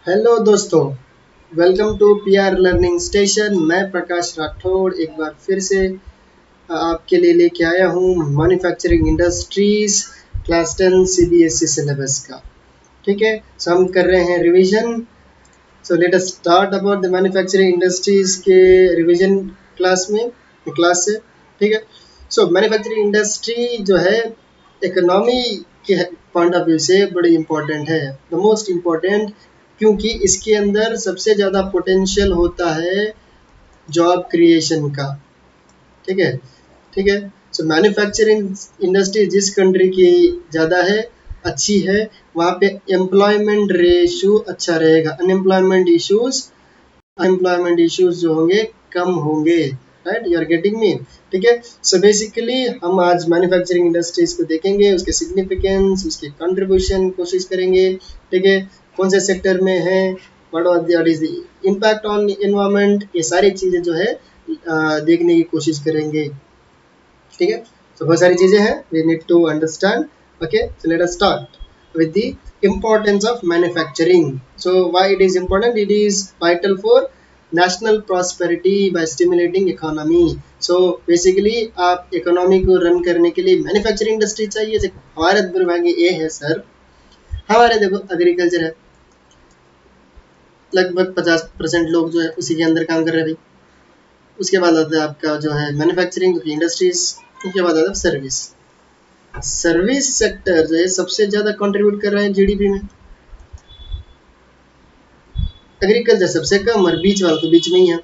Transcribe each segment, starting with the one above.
Hello दोस्तों, welcome to PR learning station. मैं प्रकाश राठौड़ एक बार फिर से आपके लिए लेके आया हूँ manufacturing industries class 10 CBSE syllabus का। ठीक है, सो हम कर रहे हैं revision. So let us start about the manufacturing industries के रिवीजन क्लास से। ठीक है, सो मैन्युफैक्चरिंग इंडस्ट्री जो है इकोनॉमी के पॉइंट ऑफ व्यू से बड़ी इंपॉर्टेंट है, द मोस्ट इम्पॉर्टेंट, क्योंकि इसके अंदर सबसे ज़्यादा पोटेंशियल होता है जॉब क्रिएशन का। ठीक है, ठीक है। सो मैन्युफैक्चरिंग इंडस्ट्री जिस कंट्री की ज़्यादा है, अच्छी है, वहाँ पे एम्प्लॉयमेंट रेशो अच्छा रहेगा, अनएम्प्लॉयमेंट इश्यूज जो होंगे कम होंगे। Right, you are getting me. ठीक है, सो बेसिकली हम आज मैन्युफैक्चरिंग इंडस्ट्रीज को देखेंगे, उसके सिग्निफिकेंस, उसके कंट्रीब्यूशन कोशिश करेंगे। ठीक है, कौन से सेक्टर में है, what is the impact on environment, ये सारी चीज़ें जो है देखने की कोशिश करेंगे। ठीक है, तो बहुत सारी चीज़ें हैं, we need to understand. Okay, so let us start with the importance of manufacturing. So why it is important? It is vital for national prosperity by stimulating economy. So basically आप इकोनॉमी को run करने के लिए manufacturing industry चाहिए। जैसे हमारे दुर्भाग्य ये है सर, हमारे देखो एग्रीकल्चर है, लगभग 50% लोग जो है उसी के अंदर काम कर रहे हैं भाई। उसके बाद आता है आपका जो है मैन्युफैक्चरिंग इंडस्ट्रीज, उसके बाद आता है सर्विस। सर्विस सेक्टर जो है सबसे ज़्यादा कंट्रीब्यूट कर रहे हैं जीडीपी में। एग्रीकल्चर सबसे कम और बीच वाला तो बीच में ही है।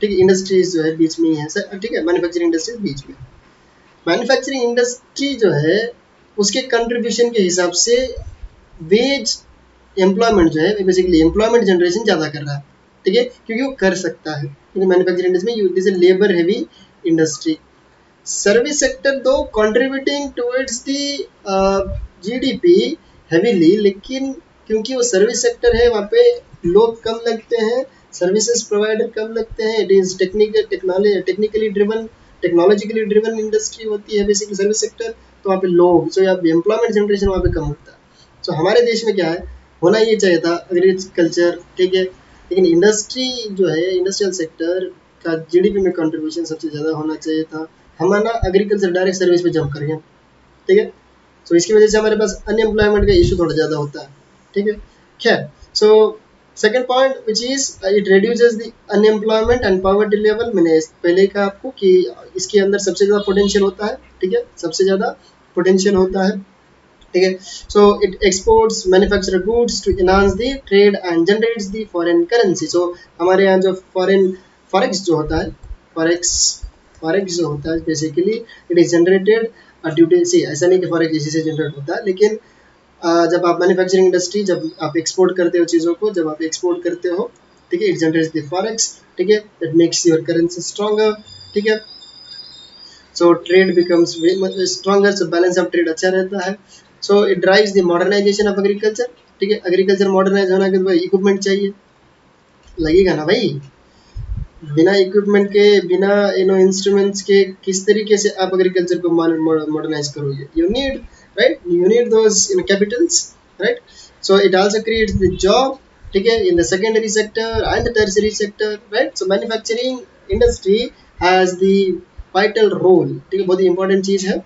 ठीक है, इंडस्ट्रीज जो है बीच में ही है सर। ठीक है, मैन्युफैक्चरिंग इंडस्ट्रीज बीच में। मैन्युफैक्चरिंग इंडस्ट्री जो है उसके कंट्रीब्यूशन के हिसाब से वेज एम्प्लॉयमेंट जो है बेसिकली एम्प्लॉयमेंट जनरेशन ज़्यादा कर रहा है। ठीक है, क्योंकि वो कर सकता है, क्योंकि मैन्युफैक्चरिंग इंडस्ट्री में it is a labour heavy industry. Service sector do contributing towards the GDP heavily, लेकिन क्योंकि वो सर्विस सेक्टर है वहाँ पे लोग कम लगते हैं, सर्विसेज प्रोवाइडर कम लगते हैं। It is technologically driven industry होती है बेसिकली सर्विस सेक्टर। तो वहाँ पे लोग, सो यहाँ पे एम्प्लॉयमेंट जनरेशन वहाँ पे कम होता है। सो हमारे देश में क्या है, होना ये चाहिए था एग्रीकल्चर। ठीक है, लेकिन इंडस्ट्री जो है इंडस्ट्रियल सेक्टर का जीडीपी में कंट्रीब्यूशन सबसे ज़्यादा होना चाहिए था। हम ना एग्रीकल्चर डायरेक्ट सर्विस पे जंप कर गए। ठीक है, सो इसकी वजह से हमारे पास अनएम्प्लॉयमेंट का इशू थोड़ा ज़्यादा होता है। ठीक है, खैर, so second point which is it reduces the unemployment and poverty level. मैंने पहले ही कहा आपको कि इसके अंदर सबसे ज़्यादा पोटेंशियल होता है। ठीक है, सबसे ज़्यादा पोटेंशियल होता है। ठीक है, so it exports manufacture goods to enhance the trade and generates the foreign currency. So हमारे यहाँ जो फॉरेक्स जो होता है, फॉरेक्स फॉरेक्स जो होता है basically it is generated duty से। ऐसा नहीं कि फॉरेक्स इसी से जनरेट होता है, लेकिन जब आप मैन्युफैक्चरिंग इंडस्ट्री, जब आप एक्सपोर्ट करते हो चीज़ों को, जब आप एक्सपोर्ट करते हो, ठीक है, इट जनरेट्स द फॉरेक्स। ठीक है, that makes your currency stronger. ठीक है, so trade becomes stronger, so balance of trade अच्छा रहता है। So it drives the modernisation of agriculture. ठीक है, एग्रीकल्चर मॉडर्नाइज होना के बाद इक्विपमेंट चाहिए, लगेगा ना भाई। बिना इक्विपमेंट के, बिना इंस्ट्रूमेंट्स के किस तरीके से आप एग्रीकल्चर को मॉडर्नाइज करोगे? You need, right, you need those capitals, right. So it also creates the job. ठीक है, in the secondary sector and the tertiary sector, right. So manufacturing industry has the vital role. ठीक है, बहुत ही important चीज है।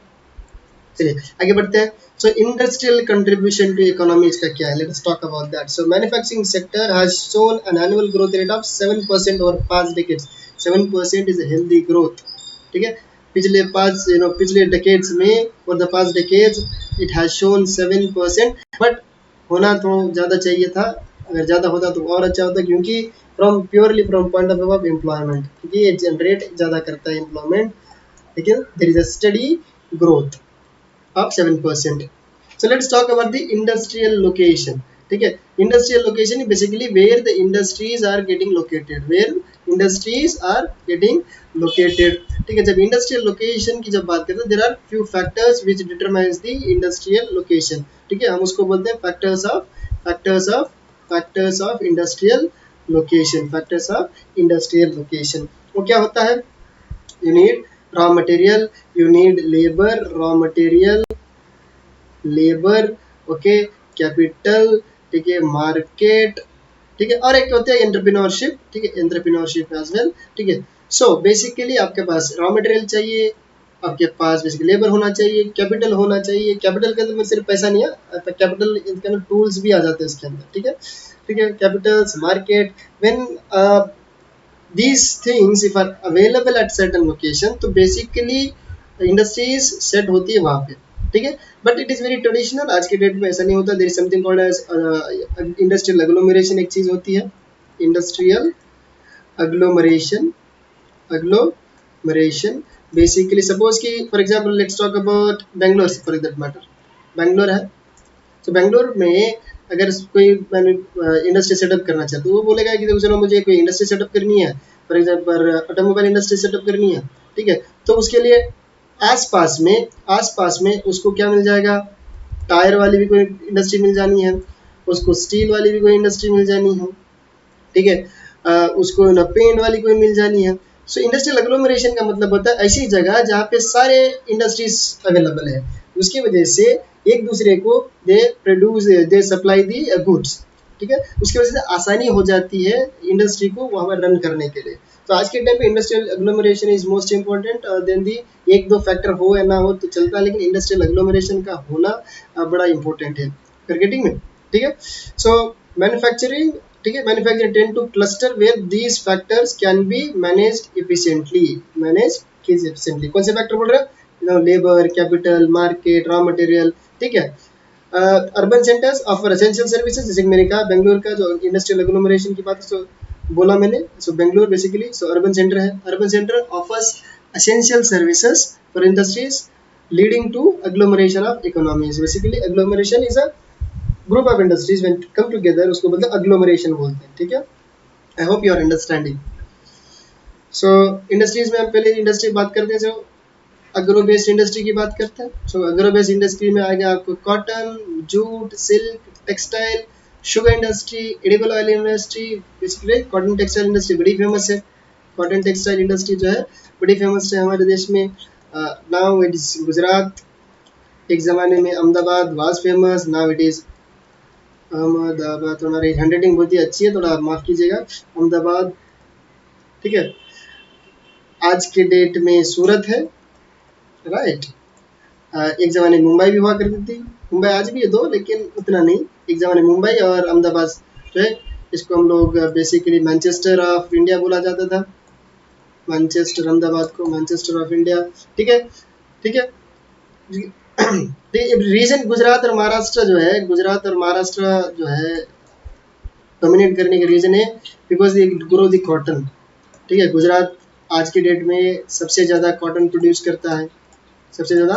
चलिए आगे बढ़ते हैं। So industrial contribution to economy इसका क्या है, let's talk about that. So manufacturing sector has shown an annual growth rate of 7% over past decades. 7% is healthy growth. ठीक है, पिछले डेकेड्स में, for the past decades it has shown 7%, but होना तो ज़्यादा चाहिए था। अगर ज़्यादा होता तो और अच्छा होता, क्योंकि purely from point of view of employment, क्योंकि ये जनरेट ज़्यादा करता है एम्प्लॉयमेंट, लेकिन there is a steady growth of 7%. So let's talk about the industrial location. ठीक है, industrial location basically where the industries are getting located, where industries are getting located. ठीक है, जब इंडस्ट्रियल लोकेशन की जब बात करते हैं, there are few factors which determines the industrial location. ठीक है, हम उसको बोलते हैं factors of industrial location, factors of industrial location. वो क्या होता है? You need raw material, you need labor, raw material, labour, okay, capital, ठीक है, मार्केट, ठीक है, और एक होता है एंटरप्रेन्योरशिप, ठीक है, एंटरप्रेन्योरशिप एज वेल, ठीक है। सो बेसिकली आपके पास रॉ मटेरियल चाहिए, आपके पास बेसिकली लेबर होना चाहिए, कैपिटल होना चाहिए। कैपिटल के अंदर सिर्फ पैसा नहीं है, कैपिटल के अंदर टूल्स भी आ जाते हैं इसके अंदर, ठीक है, ठीक है, capitals, market, when these things if are available at certain location, तो बेसिकली इंडस्ट्रीज सेट होती है वहाँ पे, ठीक है। But it is very traditional, आज के डेट में ऐसा नहीं होता। There is something called as industrial agglomeration, एक चीज़ होती है industrial agglomeration, agglomeration. Basically suppose कि for example let's talk about Bangalore for that matter, Bangalore है, तो बेंगलोर में अगर कोई इंडस्ट्री सेटअप करना चाहता है, तो वो बोलेगा कि देखो चलो मुझे कोई इंडस्ट्री सेटअप करनी है, for example automobile industry setup करनी है, ठीक है, तो उसके लिए आसपास में उसको क्या मिल जाएगा, टायर वाली भी कोई इंडस्ट्री मिल जानी है, उसको स्टील वाली भी कोई इंडस्ट्री मिल जानी है, ठीक है, उसको ना पेंट वाली कोई मिल जानी है। सो इंडस्ट्रियल एग्लोमरेशन का मतलब होता है ऐसी जगह जहाँ पे सारे इंडस्ट्रीज अवेलेबल है, उसकी वजह से एक दूसरे को दे सप्लाई दी गुड्स, ठीक है, उसकी वजह से आसानी हो जाती है इंडस्ट्री को वहाँ पर रन करने के लिए। तो आज के टाइम पे industrial agglomeration is most important than the, एक दो फैक्टर हो या ना हो तो चलता है, लेकिन इंडस्ट्रियल एग्लोमरेशन का होना बड़ा इंपॉर्टेंट है मार्केटिंग में, ठीक है। सो मैन्युफैक्चरिंग, ठीक है, manufacturing tend to cluster where these factors can be managed efficiently, कौन से फैक्टर बोल रहे हैं, labour, capital, market, raw material, ठीक है। Urban centres offer essential services, जैसे कि मैंने कहा बेंगलोर का जो इंडस्ट्रियल एग्लोमरेशन की बात सो बोला मैंने, so Bangalore basically so urban centre है, urban centre offers essential services for industries leading to agglomeration of economies. Basically agglomeration is a group of industries when come together, उसको मतलब एग्लोमरेशन बोलते हैं, ठीक है। I hope you are understanding. So industries में हम पहले इंडस्ट्री बात करते हैं, जो अग्रो बेस्ड इंडस्ट्री की बात करते हैं। सो अग्रो बेस्ड इंडस्ट्री में आएगा आपको cotton, jute, silk, textile, sugar industry, edible oil industry. Basically cotton textile industry बड़ी फेमस है, कॉटन टेक्सटाइल इंडस्ट्री जो है बड़ी फेमस है हमारे देश में। नाउ इट इज गुजरात, एक ज़माने में Ahmedabad was famous, now it is Ahmedabad. हमारी हैंडराइटिंग बहुत ही अच्छी है, थोड़ा आप माफ़ कीजिएगा, अहमदाबाद, ठीक है। आज के डेट में सूरत है, राइट। एक ज़माने मुंबई भी हुआ करती थी, मुंबई आज भी है दो, लेकिन उतना नहीं। एक ज़माने मुंबई और अहमदाबाद जो है, इसको हम लोग बेसिकली मैनचेस्टर ऑफ इंडिया बोला जाता था, मैनचेस्टर, अहमदाबाद को मैनचेस्टर ऑफ इंडिया, ठीक है, ठीक है। रीजन गुजरात और महाराष्ट्र जो है, गुजरात और महाराष्ट्र जो है डोमिनेट करने का रीजन है because they grow the cotton, ठीक है। गुजरात आज की डेट में सबसे ज़्यादा कॉटन प्रोड्यूस करता है, सबसे ज़्यादा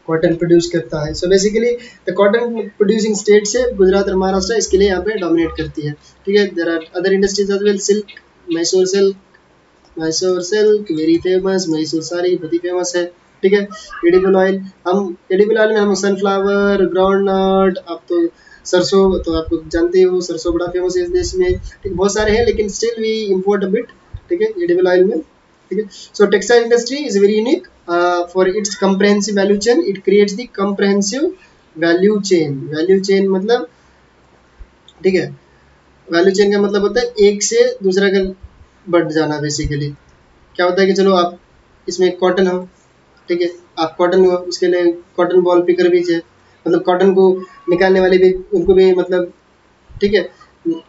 कॉटन प्रोड्यूस करता है। So basically the cotton producing state से गुजरात और महाराष्ट्र इसके लिए यहाँ पे डोमिनेट करती है, ठीक है। There are other industries as well, silk, Mysore silk, Mysore silk very famous, Mysore sari बहुत ही फेमस है, ठीक है। एडिबल ऑयल, हम एडिबल ऑयल में हम सनफ्लावर, ग्राउंड नट, आप तो सरसों तो आपको जानते हो, सरसों बड़ा फेमस है इस देश में, ठीक है। बहुत सारे हैं लेकिन still we import a bit, ठीक है, एडिबल ऑयल में, ठीक है। So textile industry is very unique for its comprehensive value chain, it creates the comprehensive value chain. Value chain मतलब, ठीक है, वैल्यू चेन का मतलब होता है एक से दूसरा का बढ़ जाना। बेसिकली क्या होता है कि चलो आप इसमें कॉटन हो, ठीक है, आप कॉटन हो, उसके लिए कॉटन बॉल पिकर भी है, मतलब कॉटन को निकालने वाले भी, उनको भी मतलब, ठीक है,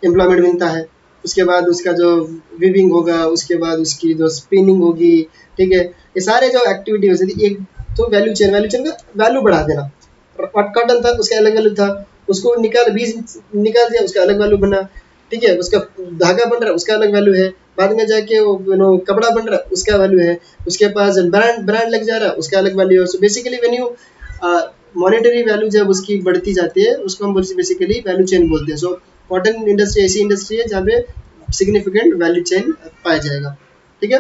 एम्प्लॉयमेंट मिलता है। उसके बाद उसका जो वीविंग होगा, उसके बाद उसकी जो स्पिनिंग होगी, ठीक है, ये सारे जो एक्टिविटी होती थी, एक तो वैल्यू चेन, वैल्यू चेन का वैल्यू बढ़ा देना। कॉटन था उसका अलग वैल्यू था, उसको निकाल, बीज निकाल दिया, उसका अलग वैल्यू बना, ठीक है। उसका धागा बन रहा है, उसका अलग वैल्यू है, बाद में जाके वो कपड़ा बन रहा है, उसका वैल्यू है, उसके पास ब्रांड ब्रांड लग जा रहा है, उसका अलग वैल्यू है। So basically when you monetary value जब उसकी बढ़ती जाती है, उसको हम बेसिकली वैल्यू चेन बोलते हैं। सो कॉटन इंडस्ट्री ऐसी इंडस्ट्री है जहाँ पे सिग्निफिकेंट वैल्यू चेन पाया जाएगा, ठीक है।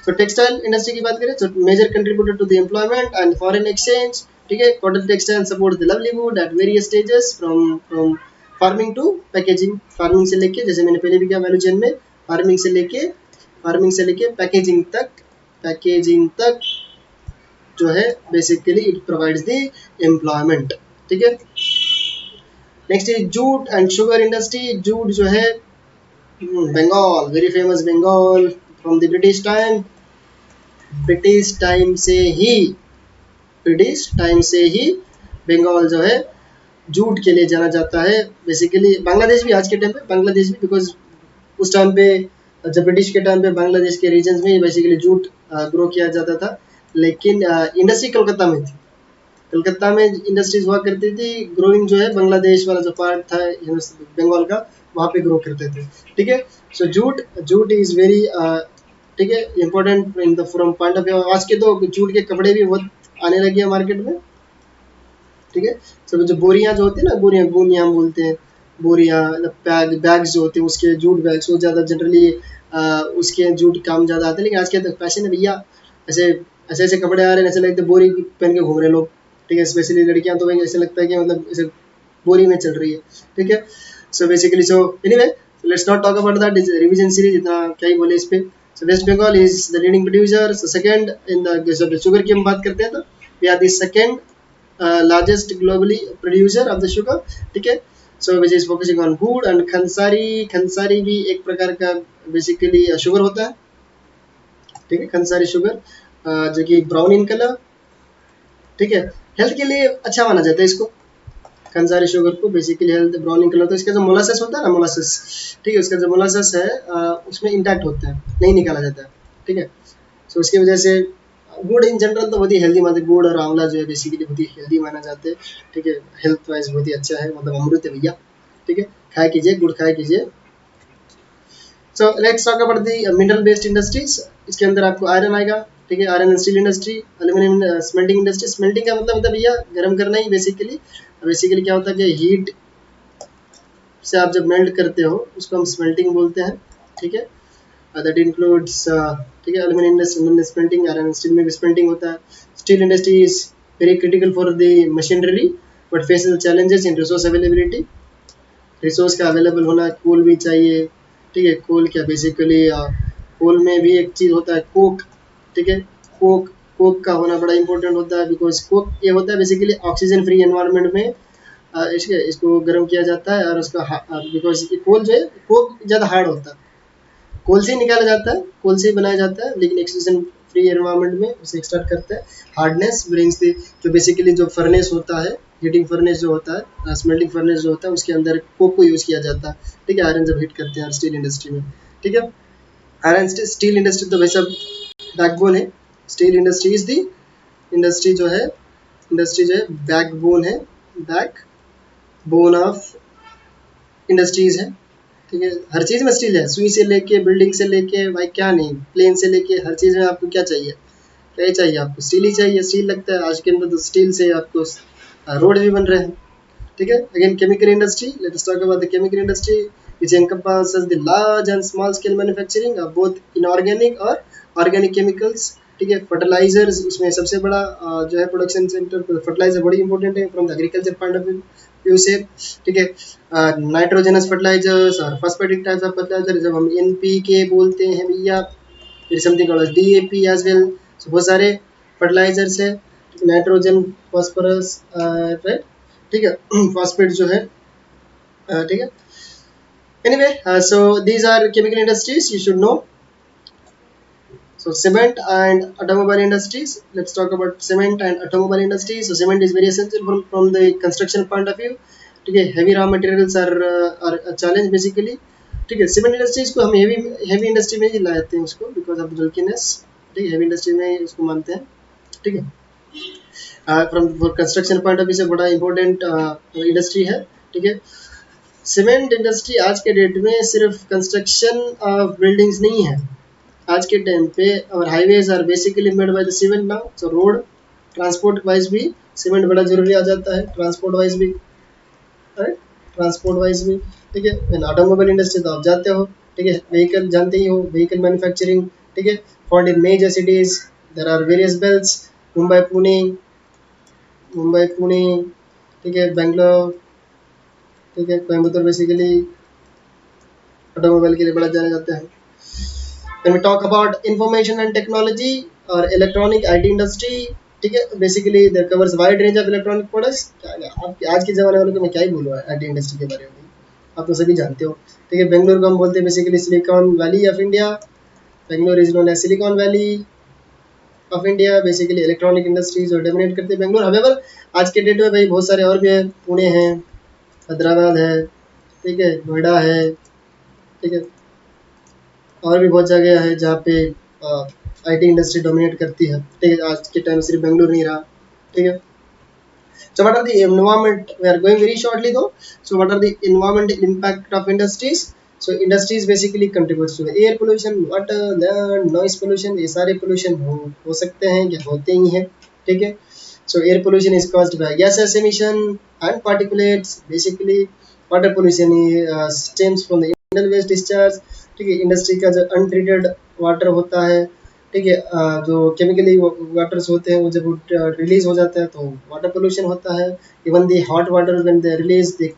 तो टेक्सटाइल इंडस्ट्री की बात करें तो major contributor to the employment and foreign exchange, ठीक है। Cotton textile support the livelihood at various stages from farming to packaging. Farming से लेके, जैसे मैंने पहले भी कहा वैल्यू चेन में, फार्मिंग से लेके पैकेजिंग तक जो है basically it provides the employment, ठीक है। Next is jute and sugar industry. Jute जो है Bengal, very famous Bengal from the British time. British time से ही ब्रिटिश टाइम से ही बंगाल जो है जूट के लिए जाना जाता है। बेसिकली बांग्लादेश भी, आज के टाइम पे बांग्लादेश भी, बिकॉज उस टाइम पे जब ब्रिटिश के टाइम पे बांग्लादेश के रीजन में बेसिकली जूट ग्रो किया जाता था, लेकिन इंडस्ट्री कलकत्ता में थी। कलकत्ता में इंडस्ट्रीज हुआ करती थी, ग्रोइंग जो है बांग्लादेश वाला जो पार्ट था बंगाल का, वहाँ पे ग्रो करते थे। ठीक है, सो जूट जूट इज वेरी ठीक है important in the from point of view. आज के तो जूट के कपड़े भी बहुत आने लगे हैं मार्केट में। ठीक है, सब जो बोरियां जो होती है ना, बोरियां बोनियां हम बोलते हैं, बोरियां बैग्स जो होते हैं उसके जूट बैग्स, वो ज़्यादा जनरली उसके जूट काम ज़्यादा आते हैं। लेकिन आज के तो फैशन है भैया, ऐसे ऐसे ऐसे कपड़े आ रहे हैं, ऐसे लगते हैं बोरी पहन के घूम रहे हैं लोग। ठीक है, स्पेशली लड़कियां तो भाई ऐसे लगता है कि मतलब ऐसे बोरी में चल रही है। ठीक है, so basically so anyway let's not talk about that, revision series इतना क्या ही बोले इस पे। So West Bengal is the leading producer. So second in the, जब शुगर की हम बात करते हैं तो we are the second largest globally producer of the sugar। ठीक है, so which is focusing on wood and खंसारी। खंसारी भी एक प्रकार का बेसिकली शुगर होता है। ठीक है, खंसारी शुगर जो कि ब्राउन इन कलर। ठीक है, हेल्थ के लिए अच्छा माना जाता है इसको, खंसारी शुगर को basically health brown in colour. तो इसका जो मोलासेस होता है ना, मोलासेस, ठीक है, उसका जो मोलासेस है उसमें इंटैक्ट होता है, नहीं निकाला जाता है। ठीक है, सो उसकी वजह से गुड़ इन जनरल तो बहुत ही हेल्दी मानते हैं। गुड़ और आंवला जो है बेसिकली बहुत ही हेल्दी माना जाते हैं। ठीक है, हेल्थ वाइज बहुत ही अच्छा है, मतलब अमृत है भैया। ठीक है, खाया कीजिए, गुड़ खाया कीजिए। So let's talk about the mineral based industries. इसके अंदर आपको आयरन आएगा। ठीक है, iron and steel industry, aluminium smelting industry. Smelting का मतलब भैया गर्म करना ही बेसिकली। बेसिकली क्या होता है कि हीट से आप जब मेल्ट करते हो उसको हम स्मेल्टिंग बोलते हैं। ठीक है, दैट इंक्लूड्स ठीक है aluminium industry smelting, iron steel में भी स्मेल्टिंग होता है। Steel industry is very critical for the machinery but faces challenges in resource availability. Resource का अवेलेबल होना, कोल भी चाहिए। ठीक है, कोल क्या बेसिकली कोल में भी एक चीज़ होता है कोक। ठीक है, कोक कोक का होना बड़ा इंपॉर्टेंट होता है, बिकॉज कोक ये होता है बेसिकली ऑक्सीजन फ्री एनवायरनमेंट में इसको गर्म किया जाता है। और उसका बिकॉज कोल जो है, कोक ज़्यादा हार्ड होता है, कोल से ही निकाला जाता है, कोल से ही बनाया जाता है, लेकिन ऑक्सीजन फ्री एनवायरनमेंट में उसे एक्सट्रैक्ट करते हैं। हार्डनेस ब्रिंग्स द, जो बेसिकली जो फर्नेस होता है, हीटिंग फर्नेस जो होता है, स्मेल्टिंग फर्नेस जो होता है, उसके अंदर कोक को यूज़ किया जाता है। ठीक है, आयरन जब हीट करते हैं स्टील इंडस्ट्री में। ठीक है, आयरन स्टील इंडस्ट्री तो वैसे बैकबोन है। Steel industry is the industry जो है, इंडस्ट्री जो है बैकबोन है, बैक बोन ऑफ इंडस्ट्रीज है। ठीक है, हर चीज़ में स्टील है, सुई से लेके बिल्डिंग से लेके भाई क्या नहीं, प्लेन से लेके हर चीज़ में आपको क्या चाहिए, क्या ही चाहिए आपको, स्टील ही चाहिए। स्टील लगता है आज के अंदर तो स्टील से आपको रोड भी बन रहे हैं। ठीक है, again chemical industry, let us talk about the chemical industry which encompasses the large and small scale manufacturing of both inorganic और organic chemicals। ठीक है, फर्टिलाइजर्स उसमें सबसे बड़ा जो है प्रोडक्शन सेंटर, फर्टिलाइजर बड़ी इंपॉर्टेंट है from the agriculture point of view से। ठीक है, नाइट्रोजनस फर्टिलाइजर्स और फॉस्फेटिक टाइप्स ऑफ फर्टिलाइजर, जब हम एनपीके बोलते हैं भैया, फिर something called DAP as well. बहुत सारे फर्टिलाइजर्स है, नाइट्रोजन, फॉस्फोरस, राइट। ठीक है, फॉस्फेट जो है ठीक है। Anyway, so these are chemical industries you should know. So cement and automobile industries. Let's talk about cement and automobile industries. So cement is very essential from the construction point of view. ठीक है, heavy raw materials are a challenge basically. ठीक है, cement industries को हम heavy industry में ही लाते हैं उसको, because of bulkiness. ठीक है, हेवी इंडस्ट्री में ही उसको मानते हैं। ठीक है, from construction point of view से बड़ा इंपॉर्टेंट इंडस्ट्री है। ठीक है, सीमेंट इंडस्ट्री आज के डेट में सिर्फ कंस्ट्रक्शन ऑफ बिल्डिंग्स नहीं है। आज के टाइम पे और highways are basically made by the cement now. So road transport wise भी सीमेंट बड़ा जरूरी आ जाता है, ट्रांसपोर्ट वाइज भी, राइट, ट्रांसपोर्ट वाइज भी। ठीक है, ऑटोमोबाइल इंडस्ट्री तो आप जानते हो। ठीक है, व्हीकल जानते ही हो, व्हीकल मैन्युफैक्चरिंग। ठीक है, found in major cities, there are various belts, Mumbai Pune, Mumbai Pune, ठीक है, बेंगलोर। ठीक है, कोयम्बतूर बेसिकली ऑटोमोबाइल के लिए बड़ा जाना जाता है। When we talk about information and technology or electronic IT industry, ठीक है। Basically there covers wide range of electronic products. आप आज के ज़माने वालों को मैं क्या ही बोलूँ आईटी इंडस्ट्री के बारे में, आप तो सभी जानते हो। ठीक है, बेंगलोर को हम बोलते हैं basically Silicon Valley of India. Bangalore is known as Silicon Valley of India. Basically electronic industries और डोमिनेट करते हैं बेंगलोर। हवेवर आज के डेट में भाई बहुत सारे और भी है, पुणे है, हैदराबाद है, ठीक है, नोएडा है, ठीक है, और भी बहुत जगह है जहाँ पे आईटी इंडस्ट्री डोमिनेट करती है। ठीक है, आज के टाइम सिर्फ बेंगलुरु नहीं रहा। ठीक है, so what are the environment, we are going very shortly though. So what are the environmental impact of industries? So industries basically contributes to the air pollution, water, land, noise pollution। ये सारे pollution हो सकते हैं या होते ही हैं। ठीक है, so air pollution is caused by gases emission and particulates। basically water pollution stems from the industrial waste discharge। ठीक है, इंडस्ट्री का जो अनट्रीटेड वाटर होता है, ठीक है, जो केमिकली वाटर्स होते हैं वो जब रिलीज हो जाता है तो वाटर पोल्यूशन होता है। Even the hot water when they release the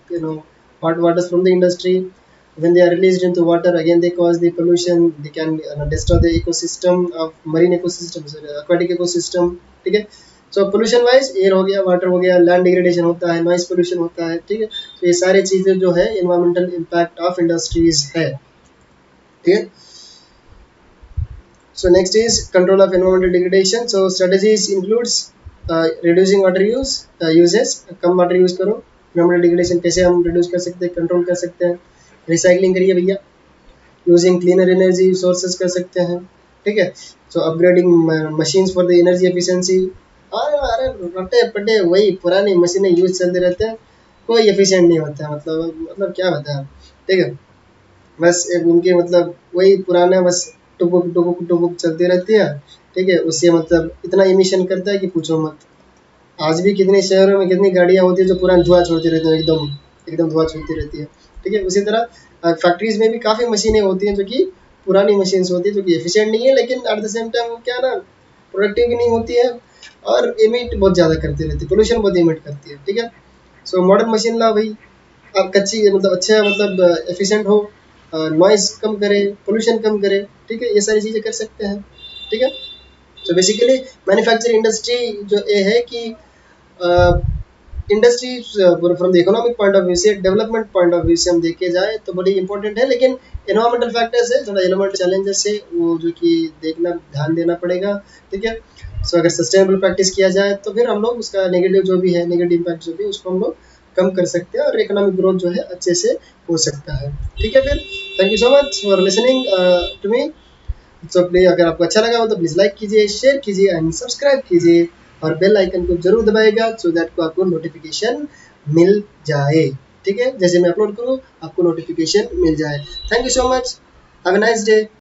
hot waters from the industry, when they are released into water again they cause the pollution, they can destroy the ecosystem of marine ecosystem, aquatic ecosystem। ठीक है, सो pollution wise air हो गया, water हो गया, land degradation होता है, noise pollution होता है। ठीक है, तो ये सारी चीज़ें जो है एनवायरमेंटल इम्पैक्ट ऑफ इंडस्ट्रीज है। ठीक है, so next is control of environmental degradation। so strategies includes reducing water uses। Come water use करो। environmental degradation कैसे हम रिड्यूस कर सकते हैं, कंट्रोल कर सकते हैं, रिसाइकलिंग करिए भैया, यूजिंग क्लीनर एनर्जी सोर्सेज कर सकते हैं। ठीक है, so upgrading machines for the energy efficiency. अरे अरे रटे पटे वही पुरानी मशीनें यूज चलते रहते हैं, कोई एफिशिएंट नहीं होता है। मतलब क्या बताएं। ठीक है, बस एक उनके मतलब वही पुराना बस टुकुक टुकुक टुकुक चलती रहती है। ठीक है, उससे मतलब इतना इमिशन करता है कि पूछो मत। आज भी कितने शहरों में कितनी गाड़ियाँ होती है जो पुराना धुआं छोड़ती रहती है, एकदम एकदम धुआं छोड़ती रहती है। ठीक है, उसी तरह फैक्ट्रीज में भी काफ़ी मशीनें होती हैं जो कि पुरानी मशीन्स होती है, जो कि एफिशिएंट नहीं है, लेकिन एट द सेम टाइम क्या ना प्रोडक्टिव भी नहीं होती है और इमिट बहुत ज़्यादा करती रहती है, पोल्यूशन बहुत इमिट करती है। ठीक है, सो मॉडर्न मशीन ला भाई, आप कच्ची मतलब अच्छा मतलब एफिशिएंट हो, नॉइस कम करे, पोल्यूशन कम करे। ठीक है, ये सारी चीज़ें कर सकते हैं। ठीक है, तो बेसिकली मैन्युफैक्चरिंग इंडस्ट्री जो ये है कि industry from the economic point of view से, डेवलपमेंट पॉइंट ऑफ व्यू से हम देखे जाए तो बड़ी इंपॉर्टेंट है, लेकिन एनवायरमेंटल फैक्टर्स है, थोड़ा एनवायरमेंटल चैलेंजेस है वो जो कि देखना ध्यान देना पड़ेगा। ठीक है, सो अगर सस्टेनेबल प्रैक्टिस किया जाए तो फिर हम लोग उसका नेगेटिव जो भी है, नेगेटिव इम्पैक्ट जो भी है उसको हम लोग कम कर सकते हैं और इकोनॉमिक ग्रोथ जो है अच्छे से हो सकता है। ठीक है, फिर thank you so much for listening to me. So please अगर आपको अच्छा लगा हो तो प्लीज़ लाइक कीजिए, शेयर कीजिए एंड सब्सक्राइब कीजिए और बेल आइकन को जरूर दबाएगा सो दैट को आपको नोटिफिकेशन मिल जाए। ठीक है, जैसे मैं अपलोड करूँ आपको नोटिफिकेशन मिल जाए। Thank you so much, have a nice day.